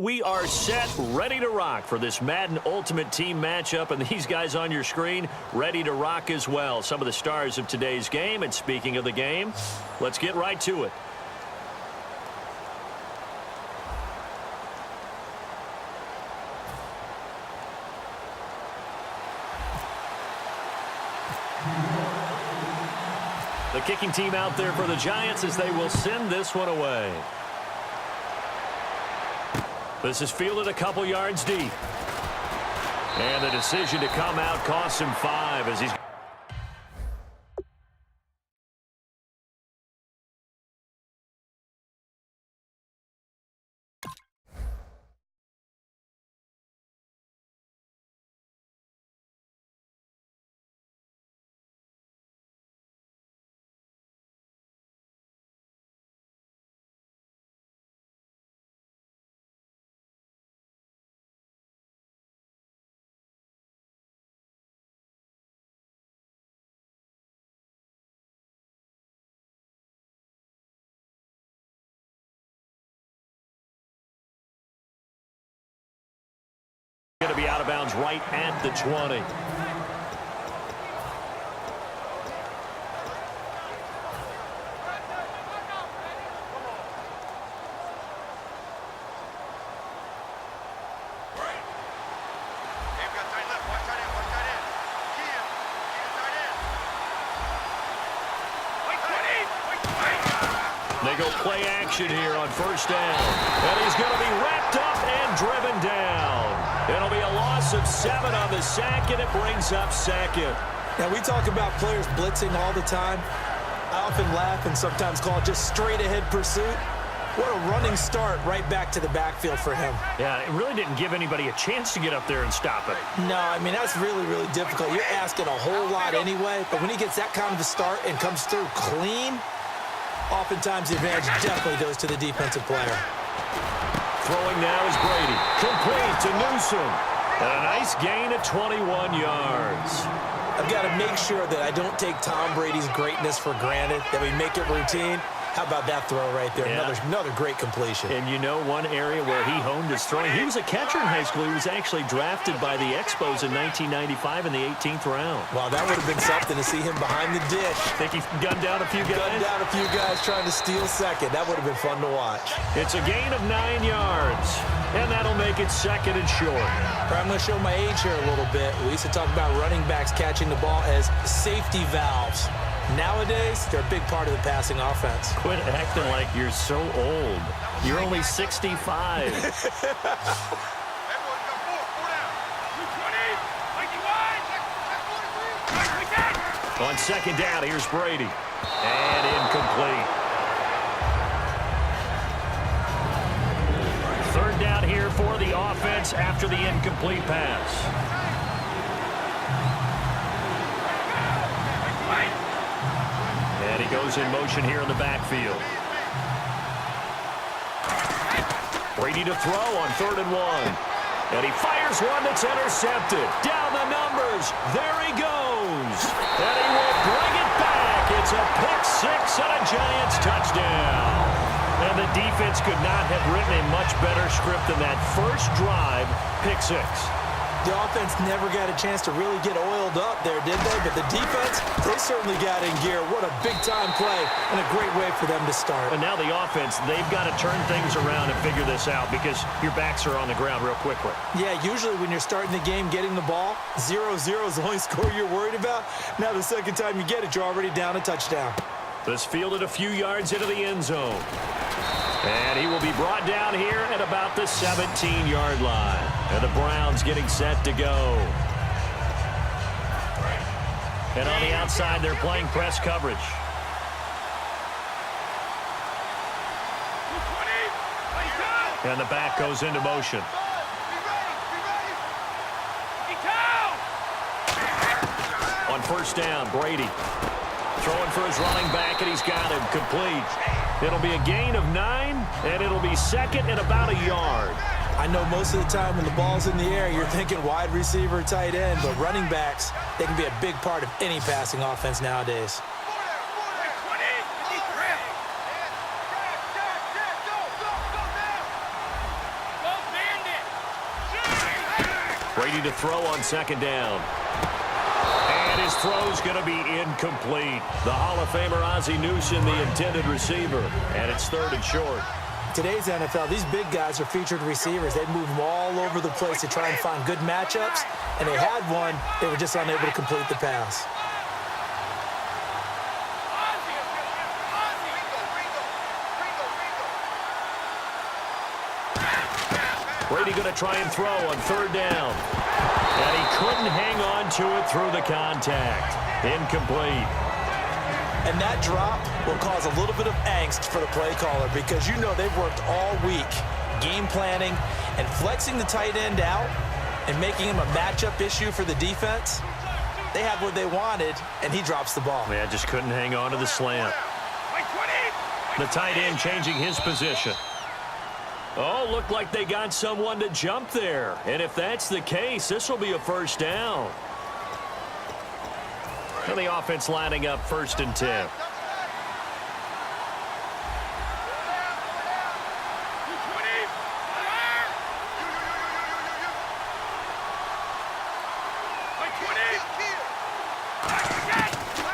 We are set, ready to rock for this Madden Ultimate Team matchup, and these guys on your screen ready to rock as well. Some of the stars of today's game, and speaking of the game, let's get right to it. The kicking team out there for the Giants as they will send this one away. This is fielded a couple yards deep. And the decision to come out costs him 5 as he's... Going to be out of bounds right at the 20. They go play action here on first down. And he's going to be wrapped up and driven down. It'll be a loss of 7 on the sack, and it brings up second. Now, we talk about players blitzing all the time. I often laugh and sometimes call it just straight-ahead pursuit. What a running start right back to the backfield for him. Yeah, it really didn't give anybody a chance to get up there and stop it. No, I mean, that's really, really difficult. You're asking a whole lot anyway, but when he gets that kind of a start and comes through clean, oftentimes the advantage definitely goes to the defensive player. Throwing now is Brady. Complete to Newsom. And a nice gain of 21 yards. I've got to make sure that I don't take Tom Brady's greatness for granted, that we make it routine. How about that throw right there? Yeah. Another great completion. And you know one area where he honed his throwing? He was a catcher in high school. He was actually drafted by the Expos in 1995 in the 18th round. Wow, that would have been something to see him behind the dish. Think he gunned down a few guys? Gunned down a few guys trying to steal second. That would have been fun to watch. It's a gain of 9 yards. And that'll make it second and short. I'm going to show my age here a little bit. We used to talk about running backs catching the ball as safety valves. Nowadays, they're a big part of the passing offense. Quit acting like you're so old. You're only 65. On second down, here's Brady. And incomplete. Third down here for the offense after the incomplete pass. And he goes in motion here in the backfield. Brady to throw on 3rd and 1. And he fires one that's intercepted. Down the numbers. There he goes. And he will bring it back. It's a pick-6 and a Giants touchdown. And the defense could not have written a much better script than that first drive, pick-6. The offense never got a chance to really get oiled up there, did they? But the defense, they certainly got in gear. What a big-time play and a great way for them to start. And now the offense, they've got to turn things around and figure this out because your backs are on the ground real quickly. Yeah, usually when you're starting the game getting the ball, 0-0 is the only score you're worried about. Now the second time you get it, you're already down a touchdown. This fielded a few yards into the end zone. And he will be brought down here at about the 17-yard line. And the Browns getting set to go. And on the outside, they're playing press coverage. And the back goes into motion. On first down, Brady throwing for his running back, and he's got him complete. It'll be a gain of 9, and it'll be second and about a yard. I know most of the time when the ball's in the air, you're thinking wide receiver, tight end, but running backs, they can be a big part of any passing offense nowadays. Brady to throw on second down. And his throw's going to be incomplete. The Hall of Famer Ozzie Newsome, the intended receiver. And it's 3rd and short. Today's NFL, these big guys are featured receivers. They move them all over the place to try and find good matchups. And they had one. They were just unable to complete the pass. Brady going to try and throw on 3rd down. And he couldn't hang on to it through the contact. Incomplete. And that drop will cause a little bit of angst for the play caller because you know they've worked all week game planning and flexing the tight end out and making him a matchup issue for the defense. They had what they wanted, and he drops the ball. Yeah, just couldn't hang on to the slant. The tight end changing his position. Oh, looked like they got someone to jump there. And if that's the case, this will be a 1st down. And the offense lining up 1st and 10.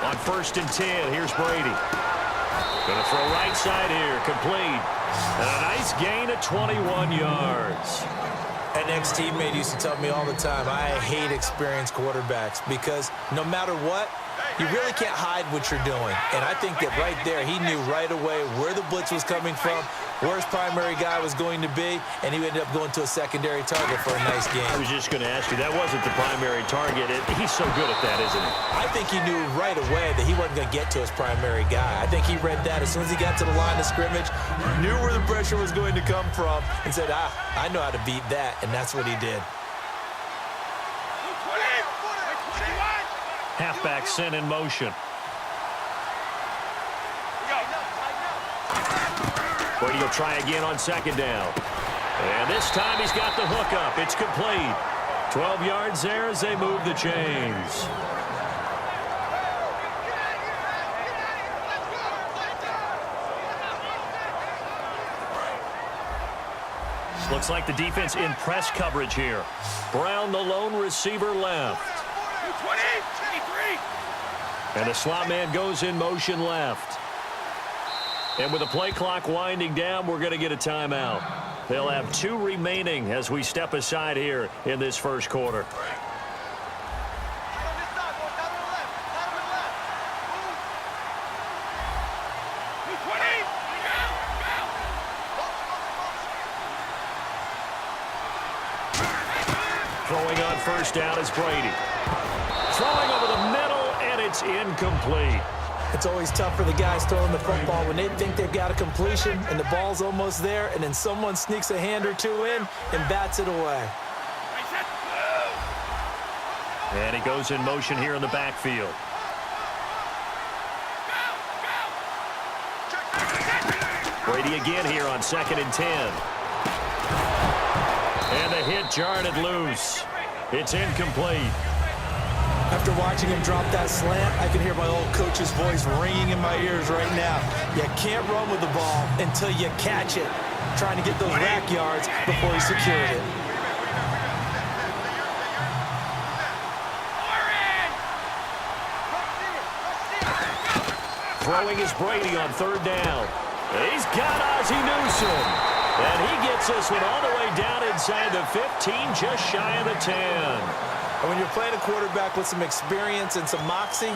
On 1st and 10, here's Brady. Going to throw right side here, complete. And a nice gain of 21 yards. An ex-teammate used to tell me all the time, I hate experienced quarterbacks because no matter what, you really can't hide what you're doing. And I think that right there, he knew right away where the blitz was coming from, where his primary guy was going to be, and he ended up going to a secondary target for a nice game. I was just going to ask you, that wasn't the primary target. He's so good at that, isn't he? I think he knew right away that he wasn't going to get to his primary guy. I think he read that as soon as he got to the line of scrimmage, knew where the pressure was going to come from, and said, I know how to beat that, and that's what he did. Halfback sent in motion. Brady will try again on 2nd down. And this time he's got the hook up. It's complete. 12 yards there as they move the chains. Looks like the defense in press coverage here. Brown, the lone receiver, left. And the slot man goes in motion left. And with the play clock winding down, we're going to get a timeout. They'll have 2 remaining as we step aside here in this 1st quarter. Throwing on 1st down is Brady. Throwing over the middle, and it's incomplete. It's always tough for the guys throwing the football when they think they've got a completion and the ball's almost there, and then someone sneaks a hand or two in and bats it away. And he goes in motion here in the backfield. Brady again here on 2nd and 10. And the hit jarred it loose. It's incomplete. After watching him drop that slant, I can hear my old coach's voice ringing in my ears right now. You can't run with the ball until you catch it. Trying to get those rack yards before he secured it. Throwing is Brady on 3rd down. He's got Ozzie Newsome. And he gets this one all the way down inside the 15, just shy of the 10. And when you're playing a quarterback with some experience and some moxie,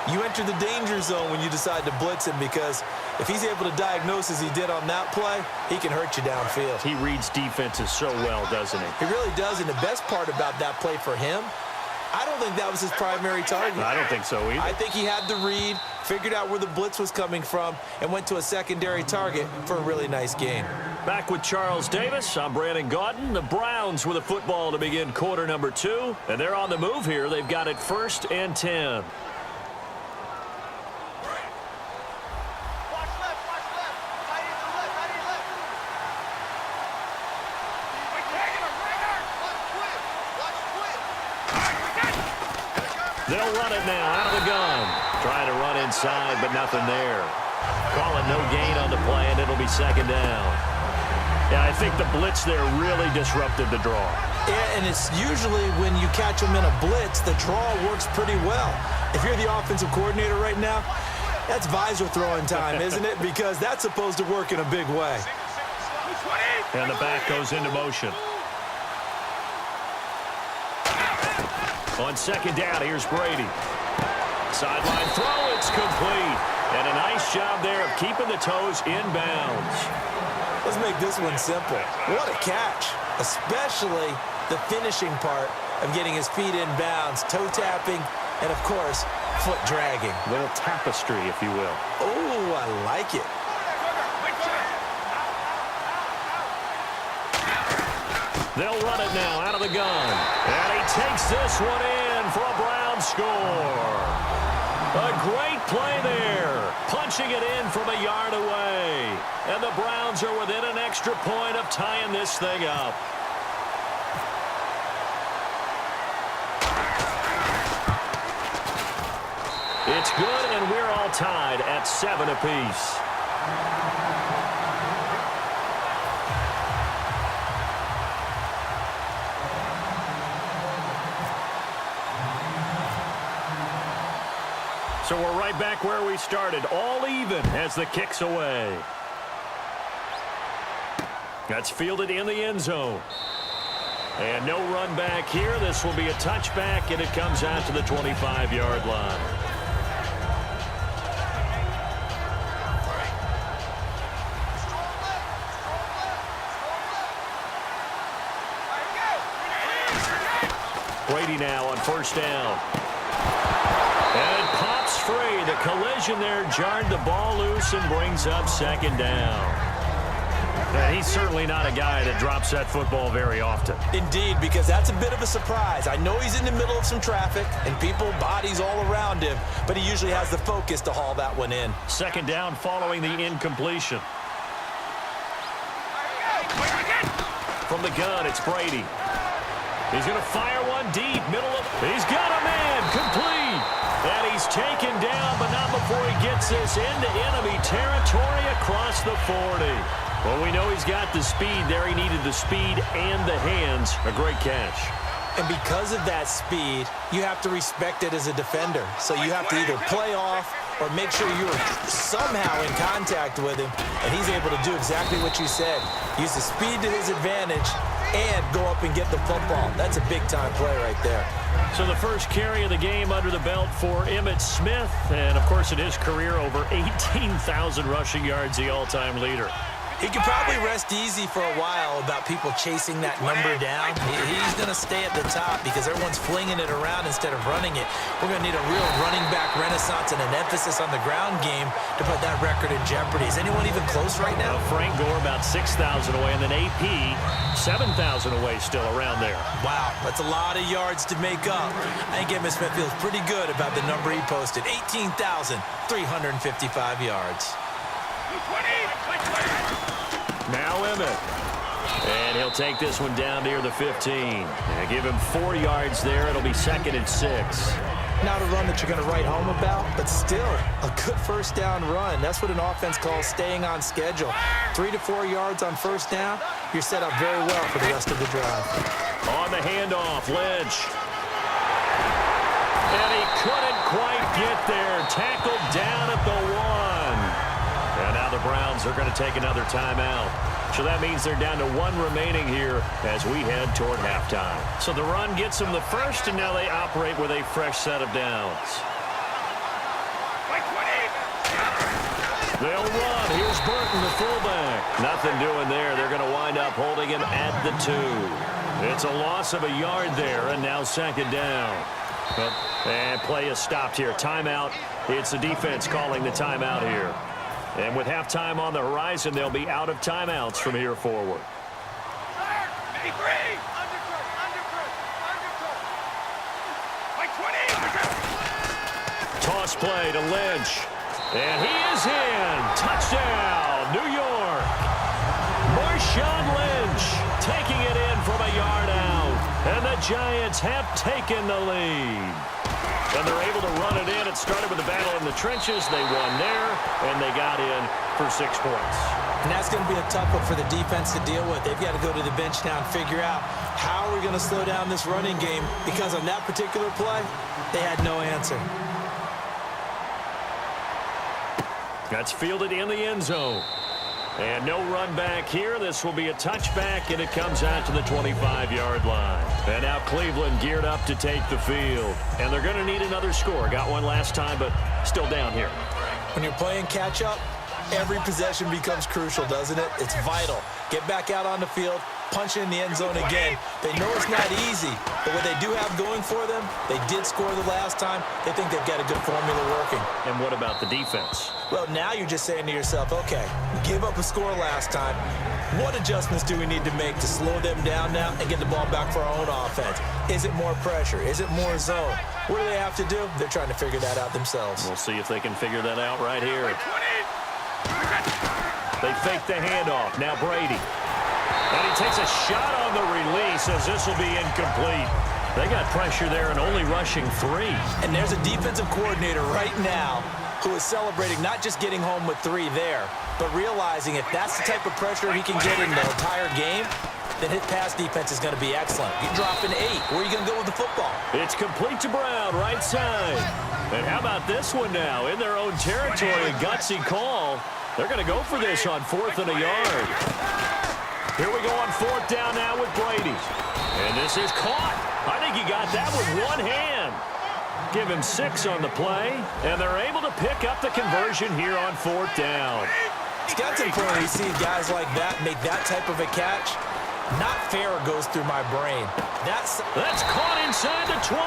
you enter the danger zone when you decide to blitz him, because if he's able to diagnose as he did on that play, he can hurt you downfield. He reads defenses so well, doesn't he? He really does, and the best part about that play for him, I don't think that was his primary target. I don't think so either. I think he had the read, figured out where the blitz was coming from, and went to a secondary target for a really nice game. Back with Charles Davis, I'm Brandon Gaudin. The Browns with a football to begin quarter number 2. And they're on the move here. They've got it 1st and 10. They'll run it now out of the gun. Trying to run inside, but nothing there. Call it no gain on the play, and it'll be 2nd down. Yeah, I think the blitz there really disrupted the draw. Yeah, and it's usually when you catch them in a blitz, the draw works pretty well. If you're the offensive coordinator right now, that's visor throwing time, isn't it? Because that's supposed to work in a big way. And the back goes into motion. On second down, here's Brady. Sideline throw, it's complete. And a nice job there of keeping the toes in bounds. Let's make this one simple. What a catch, especially the finishing part of getting his feet in bounds, toe tapping, and, of course, foot dragging. A little tapestry, if you will. Oh, I like it. They'll run it now out of the gun. And he takes this one in for a Brown score. A great play there. Punching it in from a yard away. And the Browns are within an extra point of tying this thing up. It's good, and we're all tied at 7 apiece. So we're right back where we started, all even as the kick's away. That's fielded in the end zone. And no run back here. This will be a touchback, and it comes out to the 25-yard line. Brady now on first down. And it pops free. The collision there jarred the ball loose and brings up second down. Yeah, he's certainly not a guy that drops that football very often. Indeed, because that's a bit of a surprise. I know he's in the middle of some traffic and people, bodies all around him, but he usually has the focus to haul that one in. Second down following the incompletion. From the gun, it's Brady. He's going to fire one deep, middle of... He's got a man, complete. And he's taken down, but not before he gets this into enemy territory across the 40. Well, we know he's got the speed there. He needed the speed and the hands. A great catch. And because of that speed, you have to respect it as a defender. So you have to either play off or make sure you're somehow in contact with him. And he's able to do exactly what you said. Use the speed to his advantage and go up and get the football. That's a big-time play right there. So the first carry of the game under the belt for Emmitt Smith. And, of course, in his career, over 18,000 rushing yards, the all-time leader. He could probably rest easy for a while about people chasing that number down. He's going to stay at the top because everyone's flinging it around instead of running it. We're going to need a real running back renaissance and an emphasis on the ground game to put that record in jeopardy. Is anyone even close right now? Frank Gore about 6,000 away, and then AP 7,000 away still around there. Wow, that's a lot of yards to make up. I think Emmitt Smith feels pretty good about the number he posted, 18,355 yards. Now Emmitt. And he'll take this one down near the 15. And give him 4 yards there. It'll be 2nd and 6. Not a run that you're going to write home about, but still a good first down run. That's what an offense calls staying on schedule. 3 to 4 yards on first down, you're set up very well for the rest of the drive. On the handoff, Lynch. And he couldn't quite get there. Tackled down at the 1. And now the Browns are going to take another timeout. So that means they're down to 1 remaining here as we head toward halftime. So the run gets them the first, and now they operate with a fresh set of downs. They'll run. Here's Burton, the fullback. Nothing doing there. They're going to wind up holding him at the 2. It's a loss of a yard there, and now 2nd down. And play is stopped here. Timeout. It's the defense calling the timeout here. And with halftime on the horizon, they'll be out of timeouts from here forward. Toss play to Lynch. And he is in. Touchdown, New York. Marshawn Lynch taking it in from a yard out. And the Giants have taken the lead. And they're able to run it in. It started with a battle in the trenches. They won there, and they got in for 6 points. And that's going to be a tough one for the defense to deal with. They've got to go to the bench now and figure out how are we going to slow down this running game, because on that particular play, they had no answer. That's fielded in the end zone. And no run back here. This will be a touchback, and it comes out to the 25-yard line. And now Cleveland geared up to take the field. And they're going to need another score. Got one last time, but still down here. When you're playing catch-up, every possession becomes crucial, doesn't it? It's vital. Get back out on the field, punch in the end zone again. They know it's not easy, but what they do have going for them, they did score the last time. They think they've got a good formula working. And what about the defense? Well, now you're just saying to yourself, okay, give up a score last time. What adjustments do we need to make to slow them down now and get the ball back for our own offense? Is it more pressure? Is it more zone? What do they have to do? They're trying to figure that out themselves. We'll see if they can figure that out right here. They fake the handoff. Now Brady. And he takes a shot on the release as this will be incomplete. They got pressure there and only rushing 3. And there's a defensive coordinator right now who is celebrating not just getting home with 3 there, but realizing if that's the type of pressure he can get in the entire game, then his pass defense is going to be excellent. You drop an 8. Where are you going to go with the football? It's complete to Brown, right side. And how about this one now? In their own territory, a gutsy call. They're going to go for this on 4th and a yard. Here we go on 4th down now with Brady. And this is caught. I think he got that with one hand. Give him 6 on the play, and they're able to pick up the conversion here on 4th down. It's got some point. You see guys like that make that type of a catch. Not fair goes through my brain. That's caught inside the 20.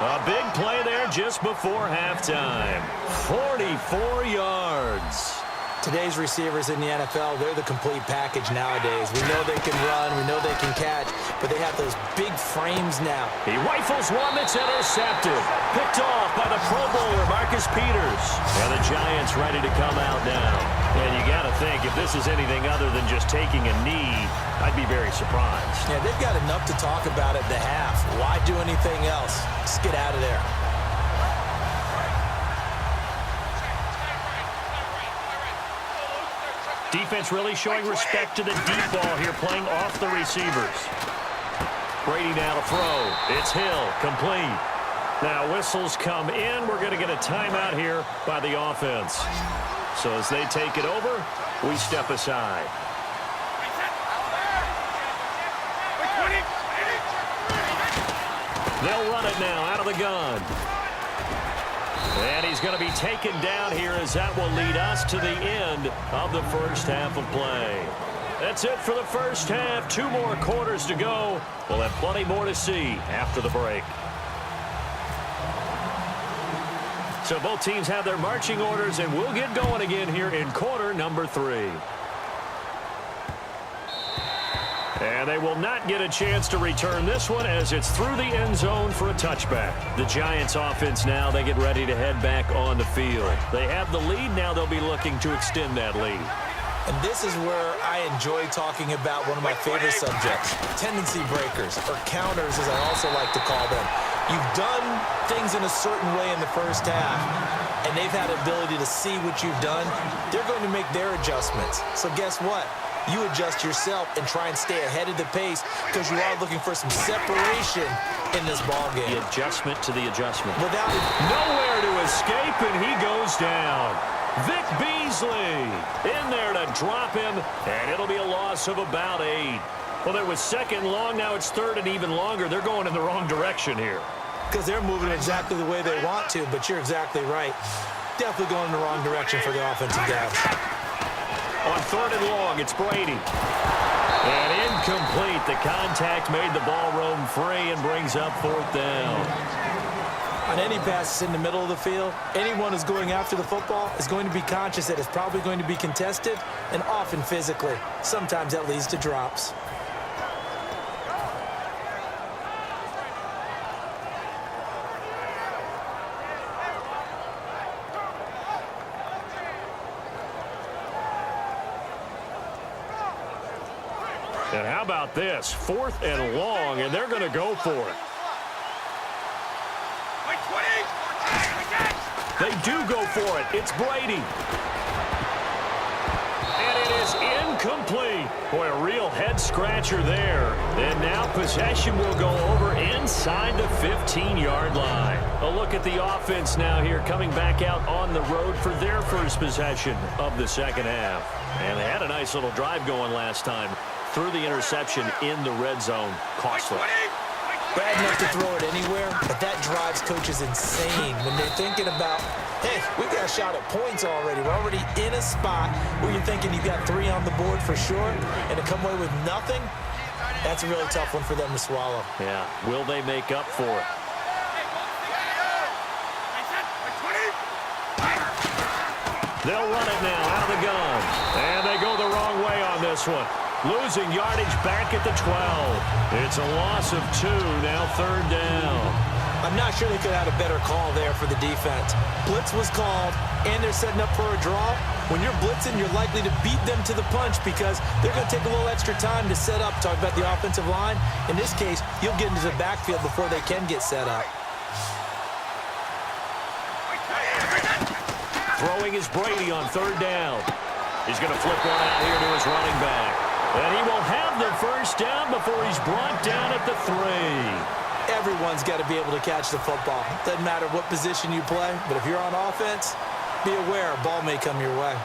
A big play there just before halftime. 44 yards. Today's receivers in the NFL, they're the complete package nowadays. We know they can run, we know they can catch, but they have those big frames now. He rifles one that's intercepted. Picked off by the Pro Bowler, Marcus Peters. And the Giants ready to come out now. And you got to think, if this is anything other than just taking a knee, I'd be very surprised. Yeah, they've got enough to talk about at the half. Why do anything else? Just get out of there. Defense really showing respect to the deep ball here, playing off the receivers. Brady now to throw. It's Hill, complete. Now whistles come in. We're going to get a timeout here by the offense. So as they take it over, we step aside. They'll run it now out of the gun. And he's going to be taken down here as that will lead us to the end of the first half of play. That's it for the first half. 2 more quarters to go. We'll have plenty more to see after the break. So both teams have their marching orders, and we'll get going again here in quarter number 3. And they will not get a chance to return this one as it's through the end zone for a touchback. The Giants offense now, they get ready to head back on the field. They have the lead. Now they'll be looking to extend that lead. And this is where I enjoy talking about one of my favorite subjects, tendency breakers, or counters as I also like to call them. You've done things in a certain way in the first half, and they've had the ability to see what you've done. They're going to make their adjustments. So guess what? You adjust yourself and try and stay ahead of the pace because you are looking for some separation in this ball game. The adjustment to the adjustment. Without it, nowhere to escape, and he goes down. Vic Beasley in there to drop him, and it'll be a loss of about 8. Well, it was 2nd long. Now it's 3rd and even longer. They're going in the wrong direction here. Because they're moving exactly the way they want to, but you're exactly right. Definitely going in the wrong direction for the offensive guys. On 3rd and long, it's Brady. And incomplete. The contact made the ball roam free and brings up 4th down. On any pass in the middle of the field, anyone who's going after the football is going to be conscious that it's probably going to be contested, and often physically. Sometimes that leads to drops. And how about this? 4th and long, and they're going to go for it. They do go for it. It's Brady. And it is incomplete. Boy, a real head-scratcher there. And now possession will go over inside the 15-yard line. A look at the offense now here, coming back out on the road for their first possession of the second half. And they had a nice little drive going last time. Through the interception in the red zone. Costly. Bad enough to throw it anywhere, but that drives coaches insane when they're thinking about, hey, we got a shot at points already. We're already in a spot where you're thinking you've got 3 on the board for sure, and to come away with nothing, that's a really tough one for them to swallow. Yeah, will they make up for it? They'll run it now out of the gun. And they go the wrong way on this one. Losing yardage back at the 12. It's a loss of 2, now third down. I'm not sure they could have had a better call there for the defense. Blitz was called, and they're setting up for a draw. When you're blitzing, you're likely to beat them to the punch because they're going to take a little extra time to set up. Talk about the offensive line. In this case, you'll get into the backfield before they can get set up. Throwing is Brady on third down. He's going to flip one out here to his running back. And he will have the first down before he's brought down at the 3. Everyone's got to be able to catch the football. Doesn't matter what position you play, but if you're on offense, be aware a ball may come your way.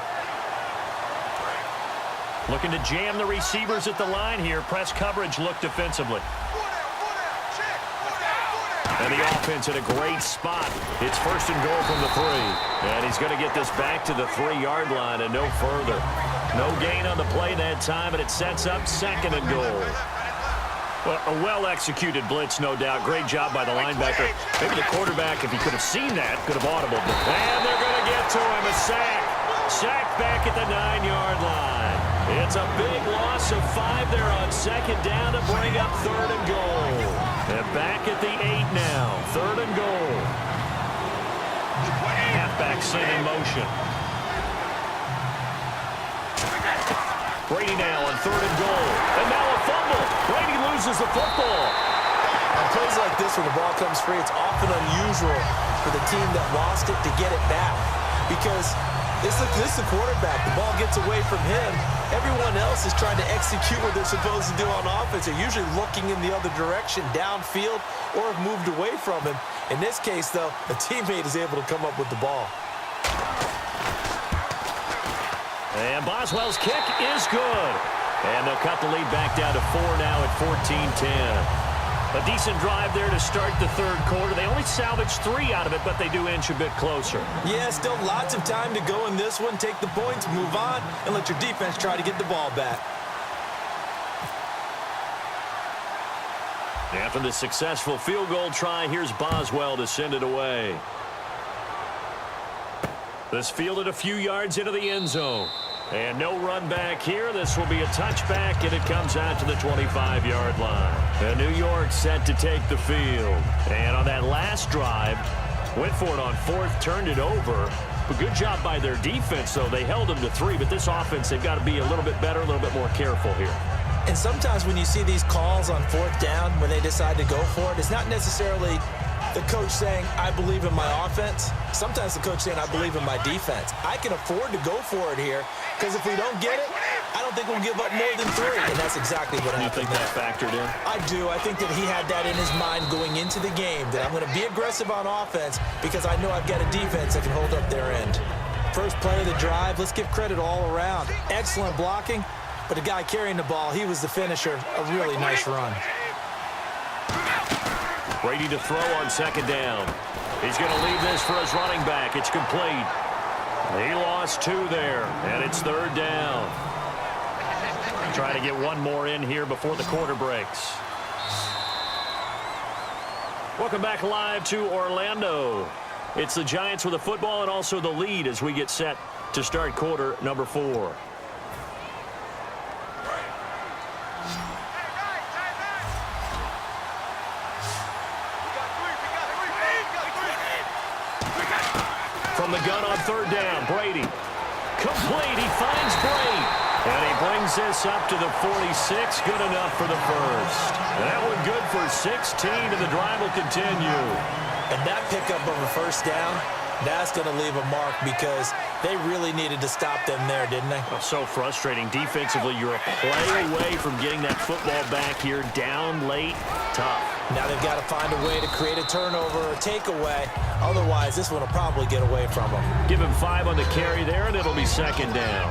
Looking to jam the receivers at the line here. Press coverage look defensively. And the offense in a great spot. It's first and goal from the 3. And he's going to get this back to the 3-yard line and no further. No gain on the play that time, and it sets up second and goal. Well, a well-executed blitz, no doubt. Great job by the linebacker. Maybe the quarterback, if he could have seen that, could have audibled. And they're going to get to him. A sack. Sack back at the 9-yard line. It's a big loss of 5 there on second down to bring up third and goal. And back at the 8 now. Third and goal. Halfback set in motion. Brady now on third and goal. And now a fumble. Brady loses the football. On plays like this, when the ball comes free, it's often unusual for the team that lost it to get it back. Because this is the quarterback. The ball gets away from him. Everyone else is trying to execute what they're supposed to do on offense. They're usually looking in the other direction, downfield, or have moved away from him. In this case, though, a teammate is able to come up with the ball. And Boswell's kick is good. And they'll cut the lead back down to 4 now at 14-10. A decent drive there to start the third quarter. They only salvaged 3 out of it, but they do inch a bit closer. Yeah, still lots of time to go in this one. Take the points, move on, and let your defense try to get the ball back. After the successful field goal try, here's Boswell to send it away. This fielded a few yards into the end zone. And no run back here. This will be a touchback, and it comes out to the 25-yard line. And New York set to take the field. And on that last drive, went for it on 4th, turned it over. But good job by their defense, though. They held them to 3, but this offense, they've got to be a little bit better, a little bit more careful here. And sometimes when you see these calls on 4th down, when they decide to go for it, it's not necessarily the coach saying, I believe in my offense. Sometimes the coach saying, I believe in my defense. I can afford to go for it here, because if we don't get it, I don't think we'll give up more than 3. And that's exactly what happened. You think that factored in? I do. I think that he had that in his mind going into the game, that I'm going to be aggressive on offense because I know I've got a defense that can hold up their end. First play of the drive, let's give credit all around. Excellent blocking, but the guy carrying the ball, he was the finisher. A really nice run. Brady to throw on second down. He's going to leave this for his running back. It's complete. He lost 2 there, and it's third down. Trying to get one more in here before the quarter breaks. Welcome back live to Orlando. It's the Giants with the football and also the lead as we get set to start quarter number 4. From the gun on third down, Brady. Complete, he finds Bray. And he brings this up to the 46, good enough for the first. That one good for 16, and the drive will continue. And that pickup of a first down, That's going to leave a mark because they really needed to stop them there, didn't they? Oh, so frustrating. Defensively, you're a play away from getting that football back here. Down late, tough. Now they've got to find a way to create a turnover or takeaway. Otherwise, this one will probably get away from them. Give him 5 on the carry there, and it'll be second down.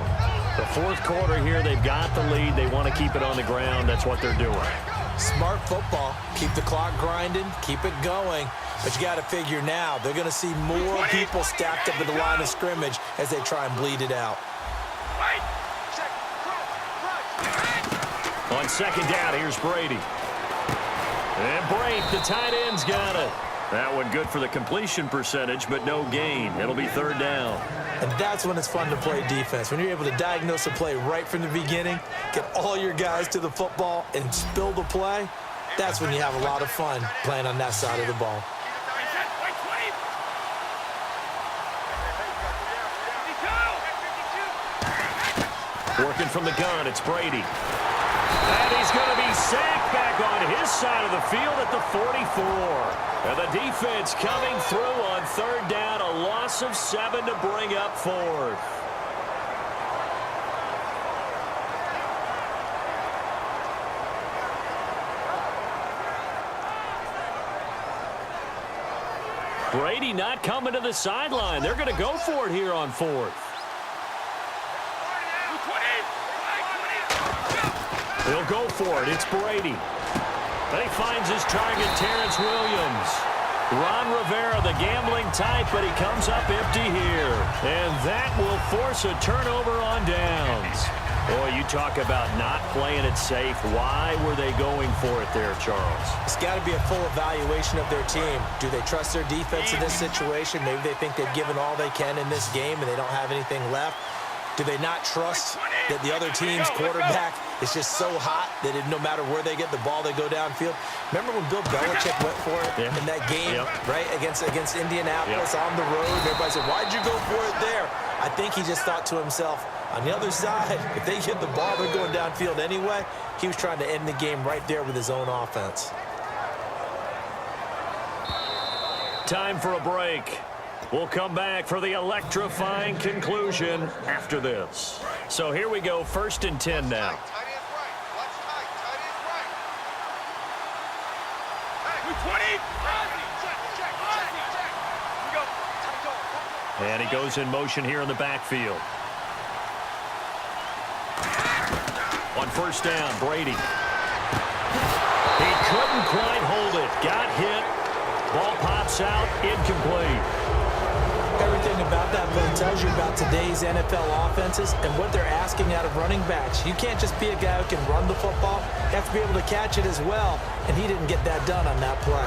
The fourth quarter here, they've got the lead. They want to keep it on the ground. That's what they're doing. Smart football. Keep the clock grinding. Keep it going. But you got to figure now, they're going to see more people stacked up at the line of scrimmage as they try and bleed it out. On second down, here's Brady. And Brady, the tight end's got it. That one good for the completion percentage, but no gain. It'll be third down. And that's when it's fun to play defense. When you're able to diagnose a play right from the beginning, get all your guys to the football, and spill the play, that's when you have a lot of fun playing on that side of the ball. Working from the gun, it's Brady. And he's going to be sacked back on his side of the field at the 44. And the defense coming through on third down, a loss of 7 to bring up fourth. Brady not coming to the sideline. They're going to go for it here on fourth. He'll go for it. It's Brady. But he finds his target, Terrence Williams. Ron Rivera, the gambling type, but he comes up empty here. And that will force a turnover on downs. Boy, you talk about not playing it safe. Why were they going for it there, Charles? It's got to be a full evaluation of their team. Do they trust their defense in this situation? Maybe they think they've given all they can in this game and they don't have anything left. Do they not trust that the other team's quarterback is just so hot that no matter where they get the ball, they go downfield? Remember when Bill Belichick went for it in that game, right, against Indianapolis on the road? Everybody said, why'd you go for it there? I think he just thought to himself, on the other side, if they get the ball, they're going downfield anyway. He was trying to end the game right there with his own offense. Time for a break. We'll come back for the electrifying conclusion after this. So here we go, 1st and 10 now. And he goes in motion here in the backfield. On 1st down, Brady. He couldn't quite hold it. Got hit. Ball pops out, incomplete. Everything about that play tells you about today's NFL offenses and what they're asking out of running backs. You can't just be a guy who can run the football. You have to be able to catch it as well, and he didn't get that done on that play.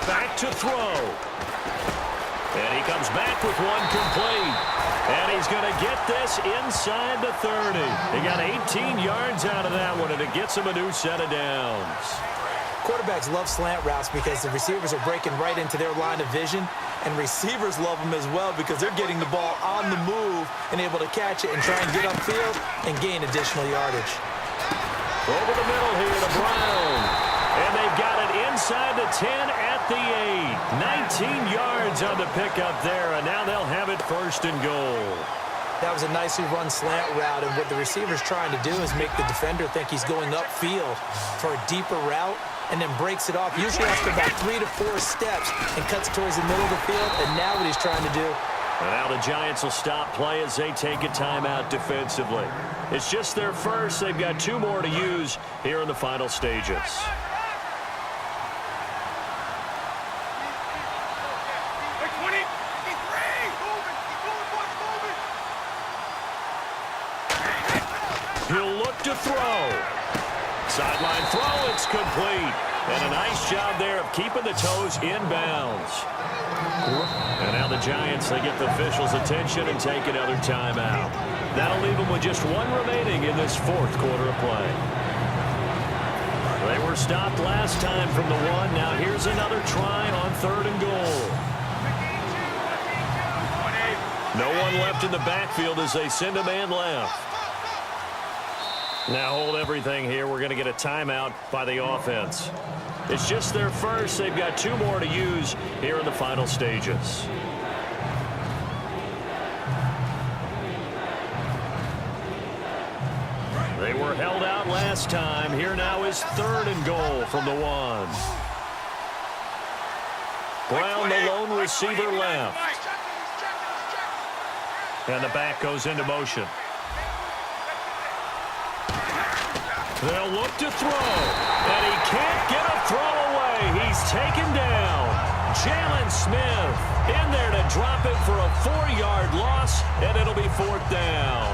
Back to throw. And he comes back with one complete. And he's going to get this inside the 30. He got 18 yards out of that one, and it gets him a new set of downs. Quarterbacks love slant routes because the receivers are breaking right into their line of vision, and receivers love them as well because they're getting the ball on the move and able to catch it and try and get upfield and gain additional yardage. Over the middle here to Brown. And they've got it inside the 10 at the 8. 19 yards on the pickup there, and now they'll have it 1st and goal. That was a nicely run slant route, and what the receiver's trying to do is make the defender think he's going upfield for a deeper route and then breaks it off, usually after about 3 to 4 steps, and cuts towards the middle of the field, and now what he's trying to do. And now the Giants will stop play as they take a timeout defensively. It's just their first. They've got 2 more to use here in the final stages. He'll look to throw. Sideline throw, it's complete. And a nice job there of keeping the toes inbounds. And now the Giants, they get the officials' attention and take another timeout. That'll leave them with just 1 remaining in this 4th quarter of play. They were stopped last time from the 1. Now here's another try on 3rd and goal. No one left in the backfield as they send a man left. Now hold everything here. We're going to get a timeout by the offense. It's just their first. They've got 2 more to use here in the final stages. They were held out last time. Here now is 3rd and goal from the 1. Brown, the lone receiver, left. And the back goes into motion. They'll look to throw, and he can't get a throw away. He's taken down. Jalen Smith in there to drop it for a 4-yard loss, and it'll be 4th down.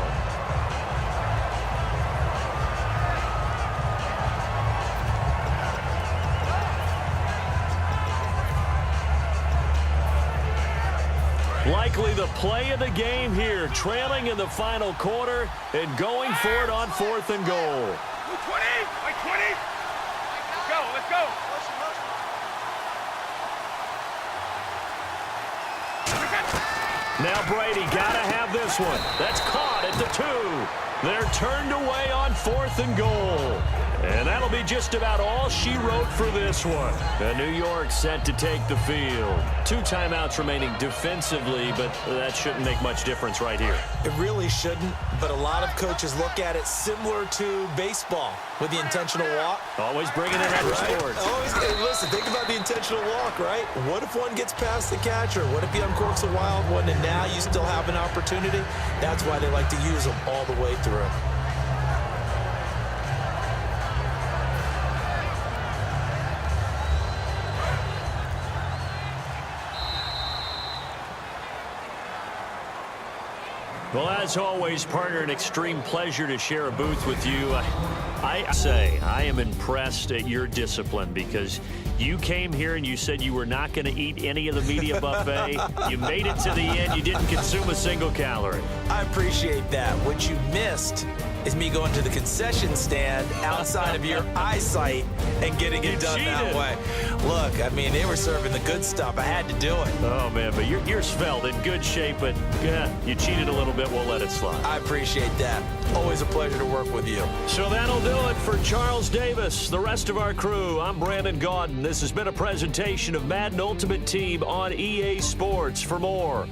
Likely the play of the game here, trailing in the final quarter and going for it on 4th and goal. 20, like 20. Let's go. Now Brady got to have this one. That's caught at the 2. They're turned away on 4th and goal. And that'll be just about all she wrote for this one. New York set to take the field. 2 timeouts remaining defensively, but that shouldn't make much difference right here. It really shouldn't, but a lot of coaches look at it similar to baseball with the intentional walk. Always bringing in other sports. Always, hey, listen, think about the intentional walk, right? What if one gets past the catcher? What if he uncorks a wild one and now you still have an opportunity? That's why they like to use them all the way through. Well, as always, partner, an extreme pleasure to share a booth with you. I say I am impressed at your discipline because you came here and you said you were not going to eat any of the media buffet. You made it to the end. You didn't consume a single calorie. I appreciate that. What you missed is me going to the concession stand outside of your eyesight and getting it done that way. Look, I mean, they were serving the good stuff. I had to do it. Oh, man, but you're svelte, in good shape, but you cheated a little bit. We'll let it slide. I appreciate that. Always a pleasure to work with you. So that'll do it for Charles Davis, the rest of our crew. I'm Brandon Gaudin. This has been a presentation of Madden Ultimate Team on EA Sports. For more